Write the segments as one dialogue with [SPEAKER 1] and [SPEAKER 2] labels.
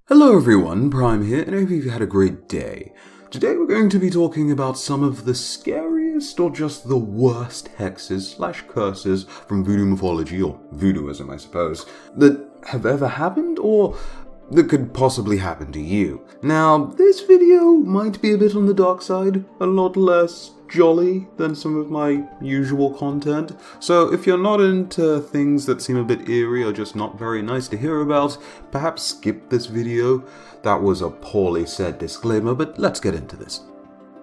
[SPEAKER 1] Hello everyone, Prime here, and I hope you've had a great day. Today we're going to be talking about some of the scariest or just the worst hexes/curses from voodoo mythology, or voodooism I suppose, that have ever happened or that could possibly happen to you. Now, this video might be a bit on the dark side, a lot less jolly than some of my usual content, so if you're not into things that seem a bit eerie or just not very nice to hear about, perhaps skip this video. That was a poorly said disclaimer, but let's get into this.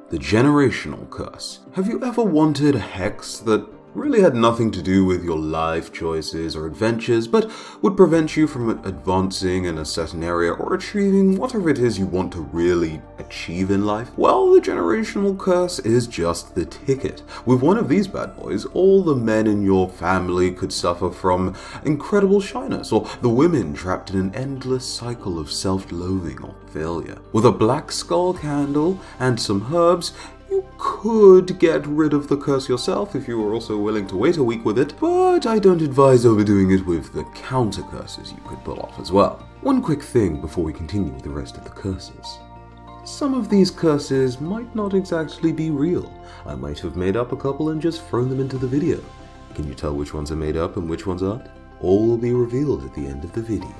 [SPEAKER 1] The generational curse. Have you ever wanted a hex that really had nothing to do with your life choices or adventures, but would prevent you from advancing in a certain area or achieving whatever it is you want to really achieve in life? Well, the generational curse is just the ticket. With one of these bad boys, all the men in your family could suffer from incredible shyness, or the women trapped in an endless cycle of self-loathing or failure. With a black skull candle and some herbs, you could get rid of the curse yourself if you were also willing to wait a week with it, but I don't advise overdoing it with the counter curses you could pull off as well. One quick thing before we continue with the rest of the curses. Some of these curses might not exactly be real. I might have made up a couple and just thrown them into the video. Can you tell which ones are made up and which ones aren't? All will be revealed at the end of the video.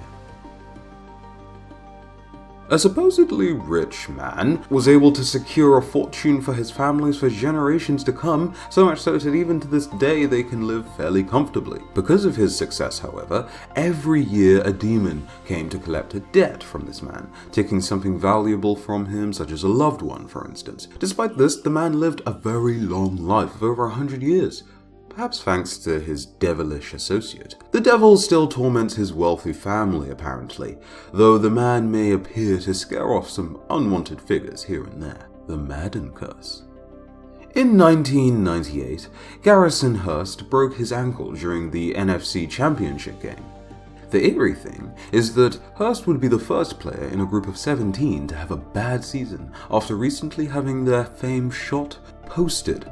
[SPEAKER 1] A supposedly rich man was able to secure a fortune for his families for generations to come, so much so that even to this day they can live fairly comfortably. Because of his success, however, every year a demon came to collect a debt from this man, taking something valuable from him, such as a loved one, for instance. Despite this, the man lived a very long life of over 100 years. Perhaps thanks to his devilish associate. The devil still torments his wealthy family, apparently, though the man may appear to scare off some unwanted figures here and there. The Madden curse. In 1998, Garrison Hurst broke his ankle during the NFC Championship game. The eerie thing is that Hurst would be the first player in a group of 17 to have a bad season after recently having their fame shot posted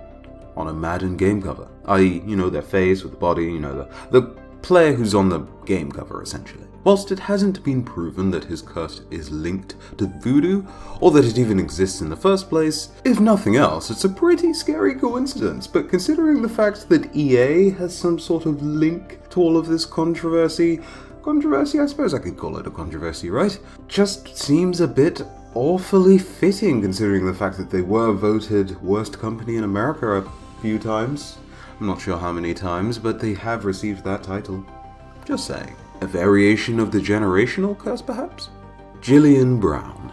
[SPEAKER 1] on a Madden game cover, i.e., their face with the body, the player who's on the game cover, essentially. Whilst it hasn't been proven that his curse is linked to voodoo, or that it even exists in the first place, if nothing else, it's a pretty scary coincidence, but considering the fact that EA has some sort of link to all of this controversy, I suppose I could call it a controversy, right? Just seems a bit awfully fitting considering the fact that they were voted worst company in America a few times. I'm not sure how many times, but they have received that title. Just saying. A variation of the generational curse, perhaps? Gillian Brown.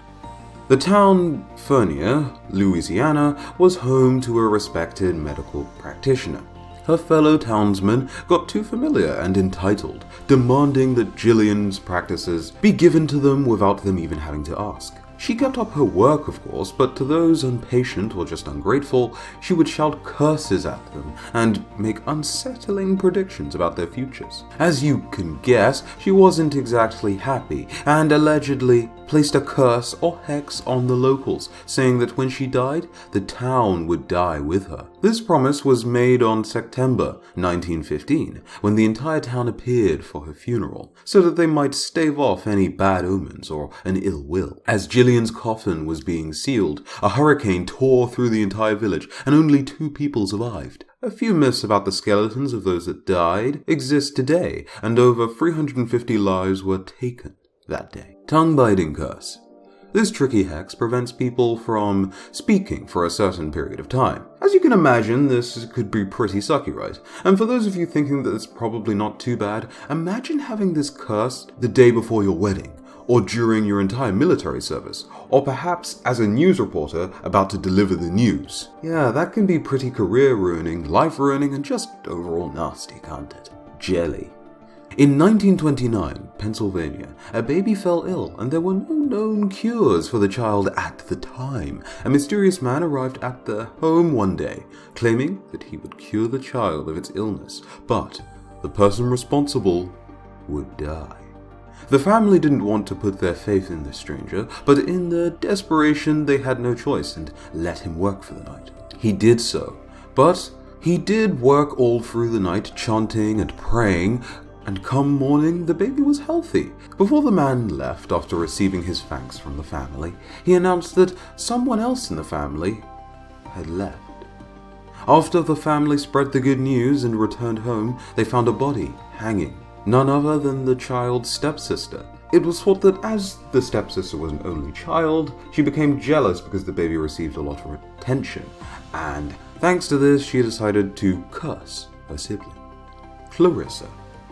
[SPEAKER 1] The town Fernier, Louisiana, was home to a respected medical practitioner. Her fellow townsmen got too familiar and entitled, demanding that Gillian's practices be given to them without them even having to ask. She kept up her work, of course, but to those impatient or just ungrateful, she would shout curses at them and make unsettling predictions about their futures. As you can guess, she wasn't exactly happy, and allegedly placed a curse or hex on the locals, saying that when she died, the town would die with her. This promise was made on September 1915, when the entire town appeared for her funeral, so that they might stave off any bad omens or an ill will. As Gillian's coffin was being sealed, a hurricane tore through the entire village, and only 2 people survived. A few myths about the skeletons of those that died exist today, and over 350 lives were taken that day. Tongue-biting curse. This tricky hex prevents people from speaking for a certain period of time. As you can imagine, this could be pretty sucky, right? And for those of you thinking that it's probably not too bad, imagine having this curse the day before your wedding, or during your entire military service, or perhaps as a news reporter about to deliver the news. Yeah, that can be pretty career-ruining, life-ruining, and just overall nasty, can't it? Jelly. In 1929, Pennsylvania, a baby fell ill and there were no known cures for the child at the time. A mysterious man arrived at their home one day, claiming that he would cure the child of its illness, but the person responsible would die. The family didn't want to put their faith in this stranger, but in their desperation they had no choice and let him work for the night. He did so, but he did work all through the night, chanting and praying, and come morning, the baby was healthy. Before the man left after receiving his thanks from the family, he announced that someone else in the family had left. After the family spread the good news and returned home, they found a body hanging, none other than the child's stepsister. It was thought that as the stepsister was an only child, she became jealous because the baby received a lot of attention, and thanks to this, she decided to curse her sibling, Clarissa.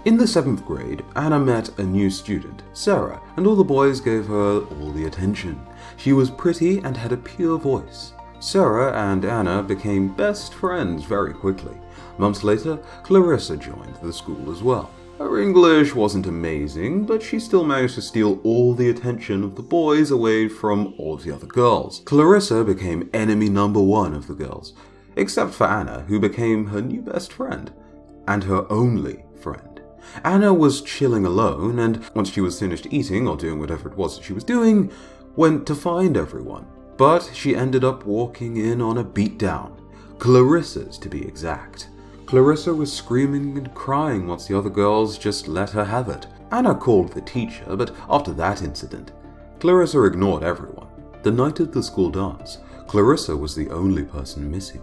[SPEAKER 1] In the 7th grade, Anna met a new student, Sarah, and all the boys gave her all the attention. She was pretty and had a pure voice. Sarah and Anna became best friends very quickly. Months later, Clarissa joined the school as well. Her English wasn't amazing, but she still managed to steal all the attention of the boys away from all of the other girls. Clarissa became enemy number 1 of the girls, except for Anna, who became her new best friend, and her only friend. Anna was chilling alone, and once she was finished eating or doing whatever it was that she was doing, went to find everyone. But she ended up walking in on a beatdown, Clarissa's to be exact. Clarissa was screaming and crying once the other girls just let her have it. Anna called the teacher, but after that incident, Clarissa ignored everyone. The night of the school dance, Clarissa was the only person missing,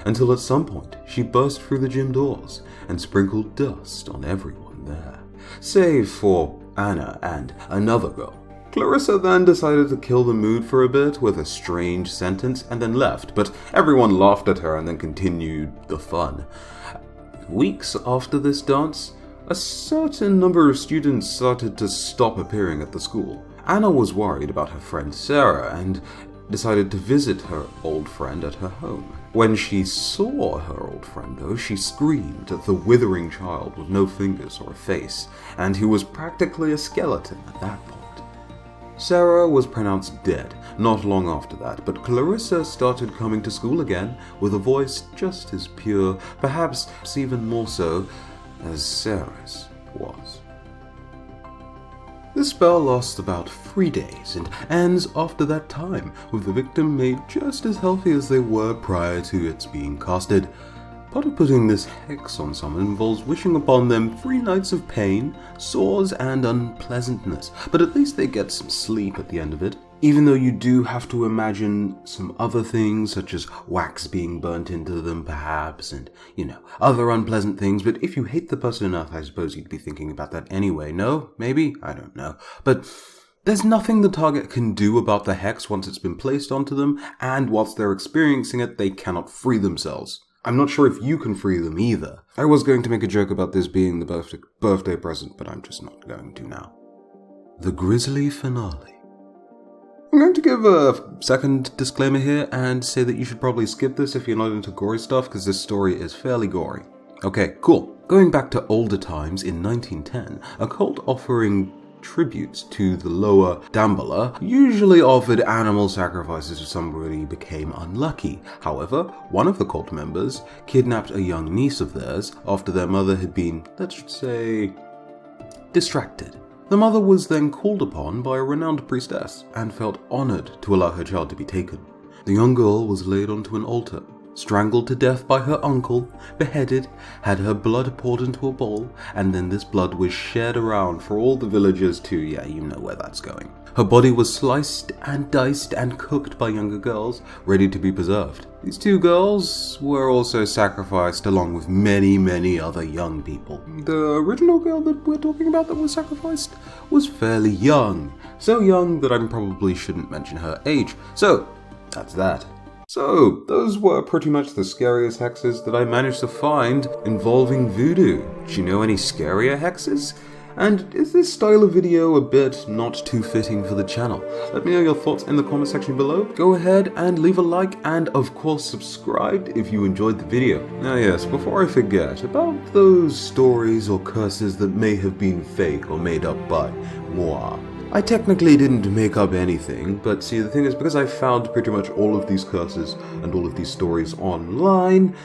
[SPEAKER 1] until at some point she burst through the gym doors and sprinkled dust on everyone there, save for Anna and another girl. Clarissa then decided to kill the mood for a bit with a strange sentence and then left, but everyone laughed at her and then continued the fun. Weeks after this dance, a certain number of students started to stop appearing at the school. Anna was worried about her friend Sarah and decided to visit her old friend at her home. When she saw her old friend, though, she screamed at the withering child with no fingers or a face, and who was practically a skeleton at that point. Sarah was pronounced dead not long after that, but Clarissa started coming to school again with a voice just as pure, perhaps even more so, as Sarah's was. The spell lasts about 3 days and ends after that time, with the victim made just as healthy as they were prior to its being casted. Part of putting this hex on someone involves wishing upon them 3 nights of pain, sores, and unpleasantness, but at least they get some sleep at the end of it. Even though you do have to imagine some other things, such as wax being burnt into them perhaps, and, other unpleasant things, but if you hate the person enough, I suppose you'd be thinking about that anyway, no? Maybe? I don't know. But there's nothing the target can do about the hex once it's been placed onto them, and whilst they're experiencing it, they cannot free themselves. I'm not sure if you can free them either. I was going to make a joke about this being the birthday present, but I'm just not going to now. The Grisly Finale. I'm going to give a second disclaimer here and say that you should probably skip this if you're not into gory stuff, because this story is fairly gory. Okay, cool. Going back to older times, in 1910, a cult offering tributes to the lower Damballa usually offered animal sacrifices if somebody became unlucky. However, one of the cult members kidnapped a young niece of theirs after their mother had been, let's say, distracted. The mother was then called upon by a renowned priestess and felt honored to allow her child to be taken. The young girl was laid onto an altar, strangled to death by her uncle, beheaded, had her blood poured into a bowl, and then this blood was shared around for all the villagers to, you know where that's going. Her body was sliced and diced and cooked by younger girls, ready to be preserved. These 2 girls were also sacrificed along with many, many other young people. The original girl that we're talking about that was sacrificed was fairly young. So young that I probably shouldn't mention her age. So, that's that. So, those were pretty much the scariest hexes that I managed to find involving voodoo. Do you know any scarier hexes? And is this style of video a bit not too fitting for the channel? Let me know your thoughts in the comment section below. Go ahead and leave a like and of course subscribe if you enjoyed the video. Now yes, before I forget, about those stories or curses that may have been fake or made up by moi. I technically didn't make up anything, but see, the thing is, because I found pretty much all of these curses and all of these stories online,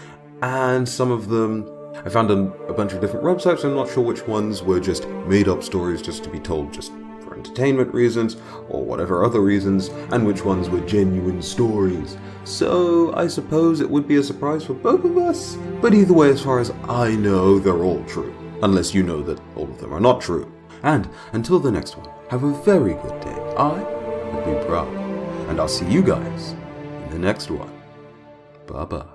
[SPEAKER 1] and some of them I found on a bunch of different websites. I'm not sure which ones were just made up stories just to be told just for entertainment reasons or whatever other reasons, and which ones were genuine stories. So I suppose it would be a surprise for both of us, but either way, as far as I know, they're all true. unless you know that all of them are not true. And until the next one, have a very good day. I have been Proud, and I'll see you guys in the next one. Bye-bye.